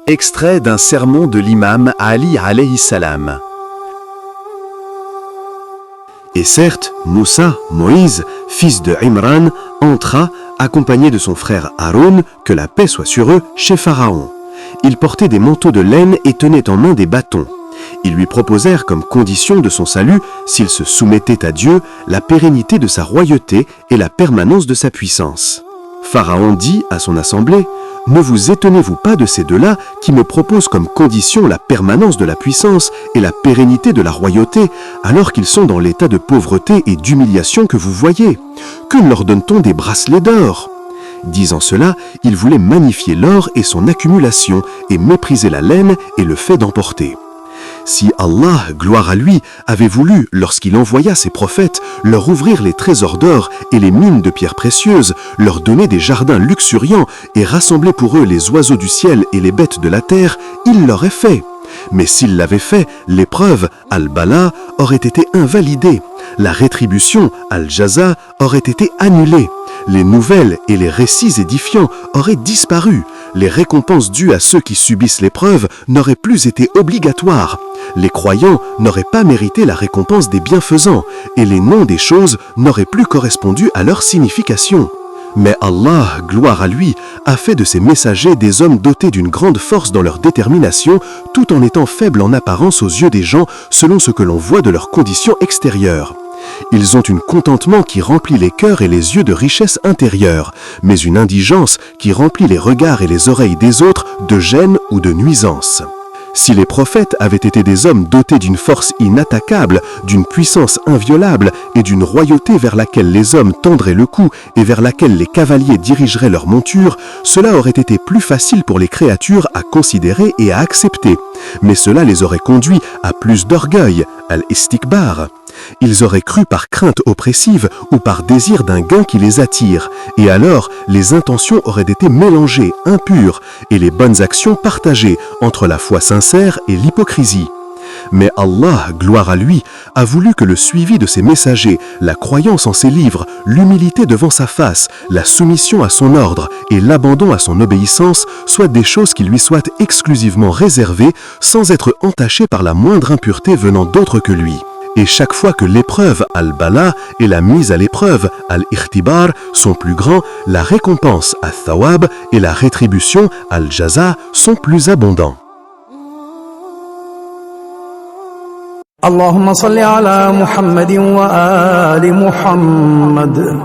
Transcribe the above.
Extrait d'un sermon de l'imam Ali alayhi salam. Et certes, Moussa, Moïse, fils de Imran, entra, accompagné de son frère Haroun, que la paix soit sur eux, chez Pharaon. Ils portaient des manteaux de laine et tenaient en main des bâtons. Ils lui proposèrent comme condition de son salut, s'il se soumettait à Dieu, la pérennité de sa royauté et la permanence de sa puissance. Pharaon dit à son assemblée, « Ne vous étonnez-vous pas de ces deux-là qui me proposent comme condition la permanence de la puissance et la pérennité de la royauté, alors qu'ils sont dans l'état de pauvreté et d'humiliation que vous voyez. Que leur donne-t-on des bracelets d'or ?» Disant cela, il voulait magnifier l'or et son accumulation et mépriser la laine et le fait d'emporter. Si Allah, gloire à lui, avait voulu, lorsqu'il envoya ses prophètes, leur ouvrir les trésors d'or et les mines de pierres précieuses, leur donner des jardins luxuriants et rassembler pour eux les oiseaux du ciel et les bêtes de la terre, il l'aurait fait. Mais s'il l'avait fait, l'épreuve, al-bala, aurait été invalidée. La rétribution, al-jaza, aurait été annulée. Les nouvelles et les récits édifiants auraient disparu. Les récompenses dues à ceux qui subissent l'épreuve n'auraient plus été obligatoires. Les croyants n'auraient pas mérité la récompense des bienfaisants et les noms des choses n'auraient plus correspondu à leur signification. Mais Allah, gloire à lui, a fait de ses messagers des hommes dotés d'une grande force dans leur détermination, tout en étant faibles en apparence aux yeux des gens selon ce que l'on voit de leurs conditions extérieures. Ils ont un contentement qui remplit les cœurs et les yeux de richesse intérieure, mais une indigence qui remplit les regards et les oreilles des autres de gêne ou de nuisance. Si les prophètes avaient été des hommes dotés d'une force inattaquable, d'une puissance inviolable et d'une royauté vers laquelle les hommes tendraient le cou et vers laquelle les cavaliers dirigeraient leur monture, cela aurait été plus facile pour les créatures à considérer et à accepter. Mais cela les aurait conduits à plus d'orgueil, al-istikbar. Ils auraient cru par crainte oppressive ou par désir d'un gain qui les attire, et alors les intentions auraient été mélangées, impures, et les bonnes actions partagées entre la foi sincère et l'hypocrisie. Mais Allah, gloire à lui, a voulu que le suivi de ses messagers, la croyance en ses livres, l'humilité devant sa face, la soumission à son ordre et l'abandon à son obéissance soient des choses qui lui soient exclusivement réservées sans être entachées par la moindre impureté venant d'autre que lui. Et chaque fois que l'épreuve, al-bala, et la mise à l'épreuve, al-ikhtibar, sont plus grands, la récompense, al-thawab, et la rétribution, al-jaza, sont plus abondants. اللهم صل على محمد وآل محمد